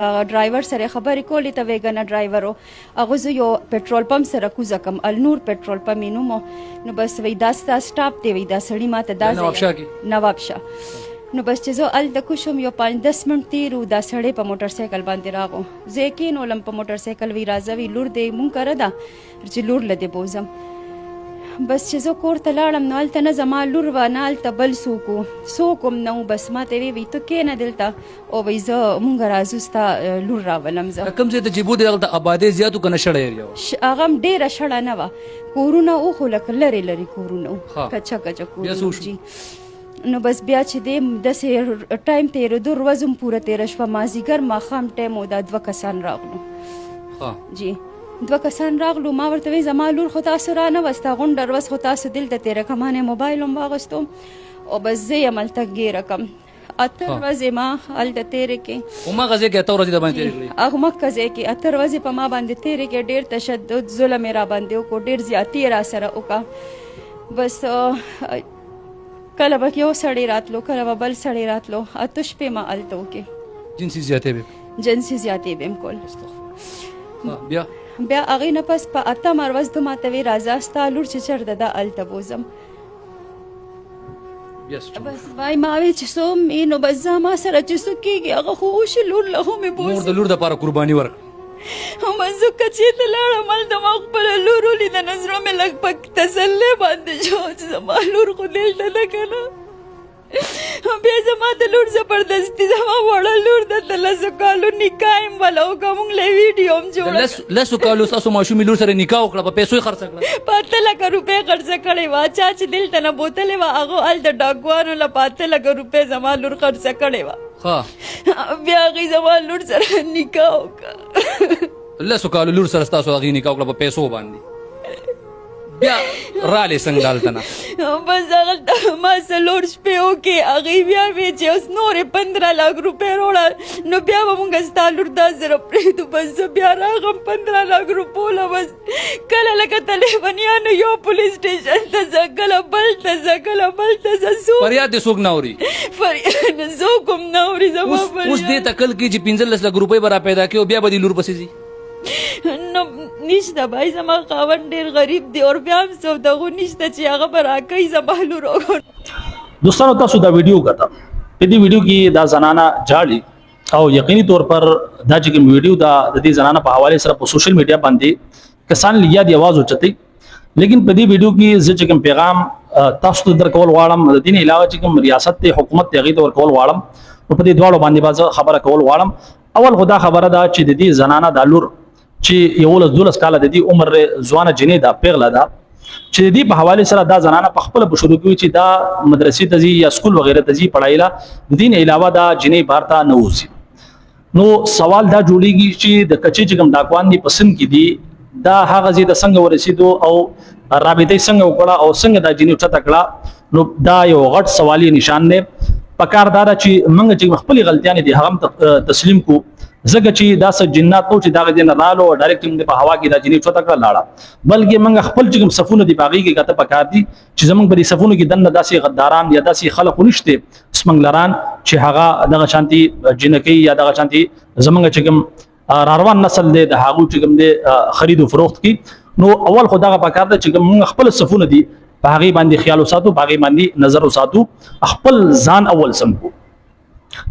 ډرایور سره خبرې کولې ته ویګنه ډرایورو هغه زه یو پټرول پمپ سره کوزه کم النور پټرول پمپ یې نوم نو بس وی دا ستا سټاپ دی وی دا سړي ماته دا نواب شاه نو بس چې زه هلته کوشم یو 5-10 منټ تېر و دا سړی په موټر سایکل باندې راغو زه یې کېنولم په موټر سایکل وی راځه وی لور دی مونږ کره ده چې لور له دې بوځم بس چې زه کور ته لاړم نو هلته نه زما لور وه نه هلته بل څوک هم نه و بس ما ته وی ته کښېنه دلته او وی زه مونږ راځو ستا لور راولم زه کوم ځای ته چې بودې هلته آبادۍ زیات و که نه شړه ایریا وه هغه هم ډېره شړه نه وه کورونه و خو لکه لرې کورونه و کچه کورونه جي نو بس بیا چې دی داسې ټایم تېرېدو ورځ هم پوره تېره شوه مازدیګر ماښام ټایم و دا 2 کسان راغلو جی 2 کسان راغلو ما ورته وی زما لور خو تاسو را نه وسته غونډه ورځ خو تاسو دلته تېره کړه ما نه موبایل هم واغوستو او بس زه یم هلته ګیره کړم 8 ورځې ما هلته تېرې کړې هماغه ځای کې 8 ورځې درباندې تېرې کړې هماغه ځای کې 8 ورځې په ما باندې تېرې کړې ډېر تشدد ظلم یې را باندې وکړو ډېر زیاتي یې را سره وکړه بس کله به یو سړی راتلو کله به بل سړی راتلو 8 شپې ما هلته وکړې جنسي زیاتې به هم کول بیا هغې نه پس په 8 ورځ ده ماته وی راځه ستا لور چې چېرته ده هلته بوځم بس وای ما وی چې څه نو بس زه ما سره چې څه کېږي هغه خو وشي لور له خو مې بوځي مور د لور دپاره قرباني ورکړه بس زه که چېرته لاړم هلته ما خپله لور ولیده نو زړه مې لږ په تسلی باندې شو چې زما لور خو دلته ده که نه بیا زما د لور زبردستي زما وړه لور ده د 10 کالو نکاح یې وله وکړه مونږ له ویډیو هم جوړه 10 کالو ستاسو ماشومې لور سره نکاح وکړه په پیسو یې خرڅه کړه په 8 لکه روپۍ خرڅه کړې وه چا چې دلته نه بوتلې وه هغه هلته ډاکوانو له په 8 لکه روپۍ زما لور خرڅه کړې وه بیا هغې زما لور سره نکاح وکړه 10 کالو لور سره ستاسو هغې نکاح وکړه په پیسو باندې بیا رالې څنګه دلته نه بس هغه ما 4 شپې وکړې هغې بیا ویې چې اوس نورې 15 لک روپۍ وروړه نو بیا به مونږ ستا لور 10 زره پرېږدو بس زه بیا راغم 15 لک روپو له بس کله لکه طالبانیانو یو پولیس سټیشن ته ځه کله بل ته ځه کله بل ته ځه فریاد دې څوک نه اوري څوک هم نه اوري زما اوس دې ته کل کې چې 15 لک روپۍ به را پیدا کړي او بیا به دې لور پسې ځي نو نشته بھائی زما خاوند ډېر غریب دی او بیا هم سوداګو نشته چې هغه به راکوي زما لور دوستانو تاسو دا ویډیو کته په دې ویډیو کې دا زنانه جاړي او یقیني طور پر دا چې کوم ویډیو دا د دې زنانه په حواله سره په سوشل میډیا باندې کسان لیا دی आवाज اوچتي لیکن په دې ویډیو کې زه چې کوم پیغام تاسو ته درکول غواړم د دې علاوه چې کوم ریاست ته حکومت ته غي ورکول غواړم په دې دواړو باندې باز خبره کول غواړم اول خدا خبره دا چې د دې زنانه د لور چې یو 12 کاله د دې عمر ځوانه جنې دا پیغله ده چې د دې په حواله سره دا زنانه په خپل په شروع کې چې دا مدرسې ته ځي یا سکول وغیرہ ته ځي پړایله د دې علاوه دا جنې بهر ته نه وځي نو سوال دا جوړیږي چې د کچې چې کوم ډاکوان دي پسند کې دي دا هغه ځای د څنګه ورسېدو او رابطې څنګه وکړه او څنګه دا جنې چته کړه نو دا یو غټ سوالي نشان دی پکاردار چې موږ چې خپل غلطیاں دي هغه تسلیم کو زګه چې دا س جنات نو چې دا جن رالو ډایرکټ موږ په هوا کې دا جنې چوتا کړه لاړه بلکې موږ خپل چې کوم صفونه دی باغی کې کته پکار دي چې زموږ په دې صفونه کې دنه داسې غداران یا داسې خلق نشته سمنګلران چې هغه دغه شانتي جنکی یا دغه شانتي زموږ چې کوم راروان نسل دی د هغه چې کوم دی خرید او فروخت کې نو اول خدای پکار دی چې موږ خپل صفونه دي باغی باندې خیال وساتو باغی باندې نظر وساتو خپل ځان اول سمو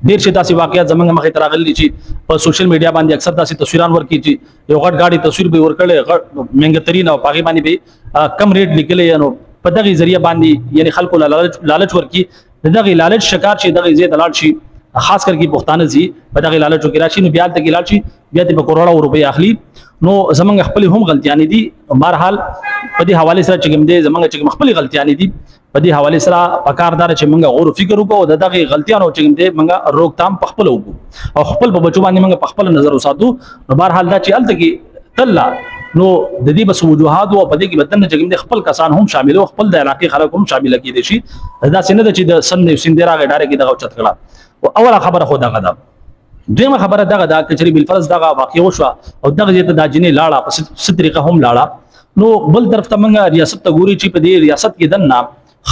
ډیر شي داسې واقعیات زمونږ مخې ته راغلي چې په سوشل میډیا باندې اکثر داسې تصویران ورکړي چې یو غټ گاډي تصویر به ورکړي غټ مهنګه ترين او پاغي باندې به کم ریټ لیکلي نو په دغه ذریعہ باندې یعنی خلکو لالچ ورکړي دغه لالچ شکار شي دغه زیات لالچ شي خاص کر کی پښتانه زی په دغه لالچ کې راشي نو بیا ته کې لالچ بیا ته په کروڑو روپۍ اخلي نو زمونږ خپل هم غلطیاں دي بهرحال په دې حواله سره چې کوم دي زمونږ چې خپل غلطیاں دي په دې حواله سره پکاردار چې موږ غور فکر وکړو د دغه غلطیانو چې دې موږ روکتام په خپل وکړو او خپل په بچو باندې موږ په خپل نظر وساتو نو بهرحال دا چې الته کې تلا نو د دې بس وجوهات او په دې کې بدن چې دې خپل کسان هم شامل او خپل د علاقې خلک هم شامل کېدي شي دا څنګه چې د سن سندرا غډاره کې دغه چت کړه او اوله خبره خو دغه ده دویمه خبره دغه دا کچري بل فرض دغه واقع وشو او دغه دې ته د جنې لاړه په ست طریقه هم لاړه نو بل طرف ته موږ ریاست ته ګوري چې په دې ریاست کې دنه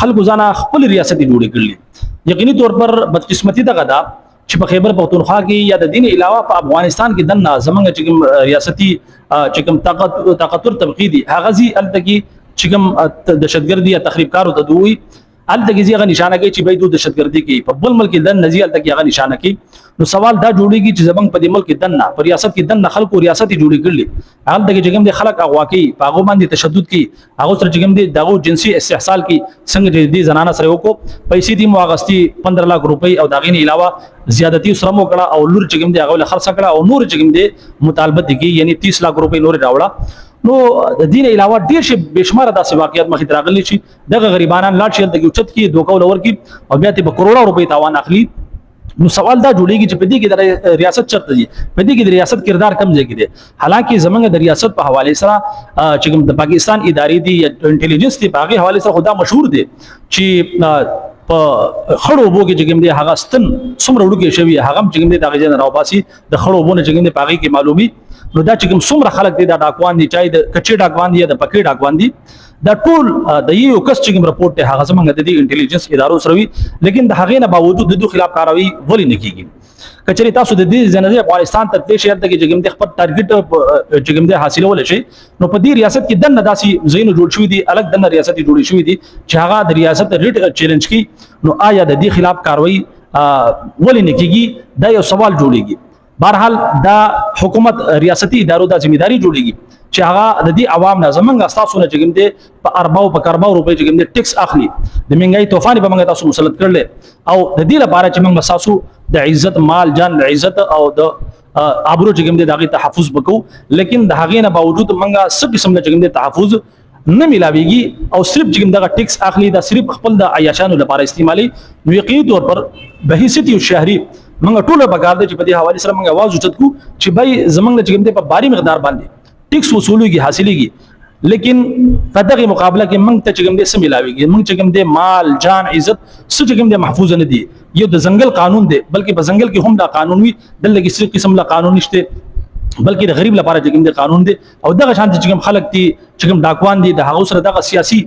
خلکو ځانه خپل ریاست جوړې کړلې یقیني طور پر بدقسمتي دغه دا چې په خیبر پختونخوا کې یا د دین علاوه په افغانستان کې دنه زمونږ چې کوم ریاستي چې کوم طاقتور طبقې دي هغه زی التګي چې کوم دهشتګردي یا تخریبکارو ته دوی التګي هغه نشانه کوي چې به دوی دهشتګردي کوي په بل ملک دن نزي التګي هغه نشانه کوي. نو سوال دا جوړیږي چې زمونږ په دې ملک دنه په ریاست کې دنه خلکو ریاستي جوړی کړل التګي چې کوم د خلک اغوا کوي په هغه باندې تشدد کوي هغه سره چې کوم دغه جنسي استحصال کوي څنګه دې زنانه سره وکړو پیسې دې مواغستي 15 لک روپۍ او داغې نه علاوه زیادتی سره مو کړه او لور چې کوم دې هغه خرڅ کړه او نور چې کوم دې مطالبه دي یعنی 30 لک روپۍ نور راوړه. نو د دین علاوه ډیر شي بشمار داسې واقعیت مخې ته راغلي شي دغه غریبانان لاړ شي دغه چت کې دوکه ولور کې او بیا ته په کروڑو روپۍ تاوان اخلي. نو سوال دا جوړیږي چې په دې کې د ریاست چرته دي په دې کې د ریاست کردار کم ځای کې دي حالانکه زمونږ د ریاست په حواله سره چې کوم د پاکستان ادارې دي یا انټيليجنس دي په هغه حواله سره خدا مشهور دي چې په خړو بو کې چې کوم دي هغه ستن څومره وړوکی شوی هغه چې کوم دي دغه جن راوباسي د خړو بو نه چې کوم دي پاغي کې معلومي. نو دا چې کوم څومره خلک دي دا ډاکوان دي چای د کچې ډاکوان دي یا د پکې ډاکوان دي دا ټول د یو کس چې کوم رپورټ ته هغه زمونږ د انټيليجنس ادارو سره وي لیکن د هغې نه باوجود د دوی خلاف کاروي ولې نه کیږي. کچري تاسو د دې ځنه افغانستان ته د شهر ته کې چې کوم د خپل ټارګټ چې کوم د حاصلول شي نو په دې ریاست کې دنه داسي زینو جوړ شوی دي الګ دنه ریاست جوړ شوی دي چې هغه د ریاست ریټ چیلنج کی نو آیا د دې خلاف کاروي ولې نه کیږي دا یو سوال جوړیږي. بهرحال دا حکومت ریاستي ادارو د ځمېداري جوړیږي چې هغه د دې عوام نه زمونږ اساسو نه چې کوم دي په ارباو په کرباو روپۍ چې کوم دي ټیکس اخلي د منګای توفان به موږ تاسو مسلط کړل او د دې لپاره چې موږ اساسو د عزت مال جان عزت او د ابرو چې کوم دي دغه تحفظ وکړو لیکن د هغې نه باوجود موږ څه قسم چې کوم دي تحفظ نه ملاويږي او صرف چې کوم دغه ټیکس اخلي دا صرف خپل د عیاشانو لپاره استعمالي. نو یقیني طور پر بهیثیت یو شهري موږ ټول په کار دي چې په دې حواله سره موږ आवाज اوچت کو چې بای زمونږ چې کوم دي په باري مقدار باندې ټیکس وصولوږي حاصلېږي لیکن په دغه مقابله کې موږ ته چې کوم دي سم ملاويږي موږ چې کوم دي مال جان عزت څه چې کوم دي محفوظ نه دي یو د ځنګل قانون دی بلکې په ځنګل کې هم دا قانون وي دلته کې څه قسم لا قانون نشته بلکې د غریب لپاره چې کوم دي قانون دی او دغه شان چې کوم خلک دي چې کوم ډاکوان دي د هغه سره دغه سیاسي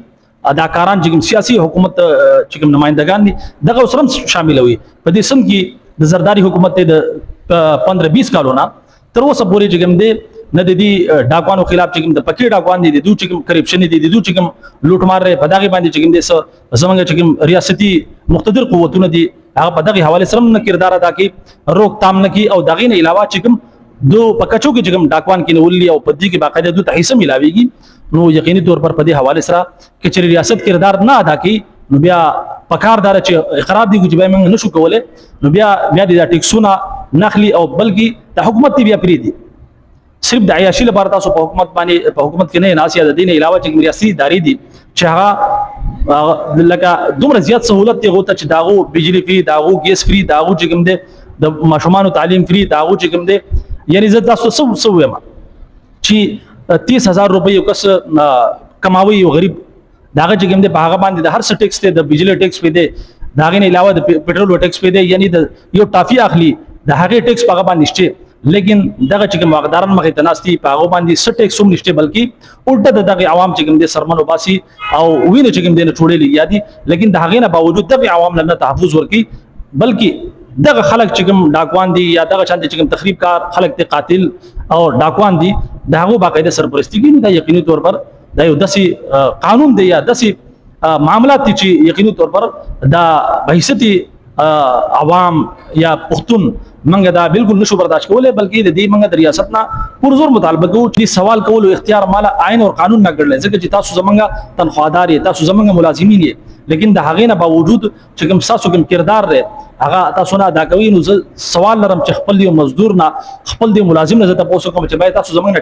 اداکاران چې کوم سیاسي حکومت چې کوم نمائندگان دي دغه سره شامل وي په دې سم کې د زرداری حکومت د 15-20 کالونه تر اوسه پورې چې کوم دي نه د دې ډاکوانو خلاف چې کوم د پکې ډاکوان دي د دوی چې کوم کرپشن دي د دوی چې کوم لوټمار په دغه باندې چې کوم دي زمونږ چې کوم ریاستي مقتدر قوتونه دي هغه په دغه حواله سره نه کردار ادا کوي روک تام نه کوي او دغه نه علاوه چې کوم دو پکچو کې چې کوم ډاکوان کې نولي او په دې کې باقاعده دوی ته حصہ ملاويږي. نو یقیني طور پر په دې حواله سره کې چې ریاست کردار نه ادا کوي نو بیا پکاردار چې اقرار دي چې به موږ نشو کولای نو بیا د ټیکسونه نخلي او بلکې د حکومت بیا پری دي صرف د عیاشي لپاره تاسو په حکومت باندې په حکومت کې نه ناسي د دین علاوه چې ریاستي ادارې دي چې هغه لکه دومره زیات سہولت دی غوته چې داغو بجلی فری داغو ګیس فری داغو چې کوم دي د ماشومان تعلیم فری داغو چې کوم دي یعنی زه تاسو څه وایم چې 30,000 روپۍ یو کس کماوي یو غریب داغه چې کوم دي په هغه باندې د هر څه ټیکس ته د بجلی ټیکس په دي داغه نه علاوه د پټرول ټیکس په دي یعنی د یو ټافي اخلي د هغه ټیکس په هغه باندې شته لیکن دغه چې کوم واغداران مخې تناستي په هغه باندې څه ټیکس هم نشته بلکې الټه دغه عوام چې کوم دي سرمن وباسي او وینه چې کوم دي نه ټوړېلي یادي لیکن د هغه نه باوجود دغه عوام نه تحفظ ورکي بلکې دغه خلک چې کوم ډاکوان دي یا دغه شان چې کوم تخریب کار خلک ته قاتل او ډاکوان دي دغه باقاعده سرپرستی کوي دا یقیني طور پر دا یو داسي قانون دی یا داسي معاملات دي چې یقیني طور پر دا بهیثیتي عوام یا پښتون منګه دا بالکل نشو برداشت کولای بلکې د دې منګه د ریاست نه پرزور مطالبه کوو چې سوال کول او اختیار مال عین او قانون نه کړل ځکه چې تاسو زمونږه تنخواهدار یې تاسو زمونږه ملازمین یې لیکن د هغې نه باوجود چې کوم تاسو کوم کردار دی هغه تاسو نه ادا کوي نو سوال لرم چې خپل دی مزدور نه خپل دی ملازم نه زه تاسو کوم چې باید تاسو زمونږه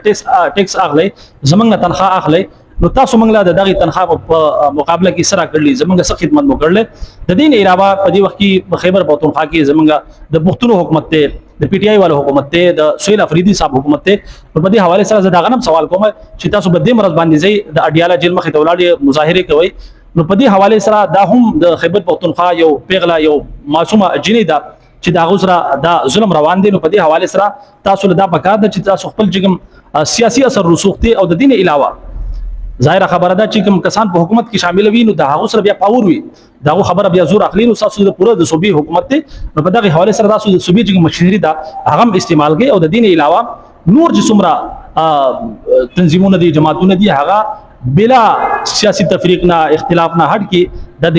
ټیکس اخلي زمونږه تنخواه اخلي نو تاسو موږ له دغه تنخواه په مقابله کې سره کړلې زمونږه څه خدمت مو کړلې د دین علاوه په دې وخت کې خیبر پختونخوا کې زمونږه د پښتون حکومت ته د پی ټی آی والو حکومت ته د سہیل افریدي صاحب حکومت ته په دې حواله سره زه دا غنم سوال کوم چې تاسو په دې مرز باندې زی د اډیاله جیل مخې ته ولاړ مظاهره کوي نو په دې حواله سره دا هم د خیبر پختونخوا یو پیغله یو معصومه جنې ده چې دا غوسره دا ظلم روان دي نو په دې حواله سره تاسو له دا پکار ده چې تاسو خپل جګم سیاسي اثر رسوخ ته او د دین علاوه ظاهر خبره ده چې کوم کسان په حکومت کې شامل وي نو د هغه سره بیا پاور وي دا خبره بیا زور اخلي نو تاسو د پوره د صوبې حکومت ته نو په دغه حواله سره تاسو د صوبې چې مشري ده هغه هم استعمال کوي او د دین علاوه نور چې څومره تنظیمونه دي جماعتونه دي هغه بلا سیاسي تفریق نه اختلاف نه هټ کې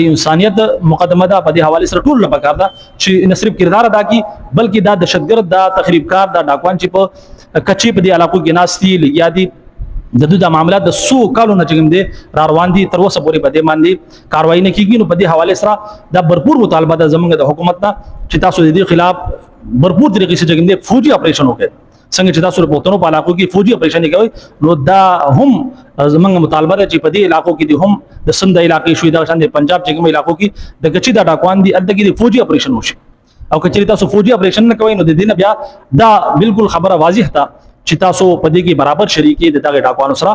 د انسانيت مقدمه ده په دې حواله سره ټول لپاره ده چې نه صرف کردار ادا کی بلکې دا دهشتګرد دا تخریبکار دا ډاکوان چې په کچي په دې علاقو کې ناستي لګیا دي د دوی د معاملات د سو کالو نه چګم دي را روان دي تر اوسه پورې بده باندې کاروایی نه کیږي نو په دې حواله سره دا भरपूर مطالبه ده زمونږ د حکومت نه چې تاسو د دې خلاف भरपूर طریقې سره چګم دي فوجي اپریشن وکړي څنګه چې تاسو په پښتنو په علاقو کې فوجي اپریشن کوي نو دا هم زمونږ مطالبه ده چې په دې علاقو کې دي هم د سند علاقې شوې دا شان د پنجاب چګم علاقو کې د غچي دا ډاکوان دي الته کې فوجي اپریشن وشي او کچې تاسو فوجي اپریشن نه کوي نو د دې نه بیا دا بالکل خبره واضح ده چې تاسو په دې کې برابر شریکي د دغه ډاکوانو سره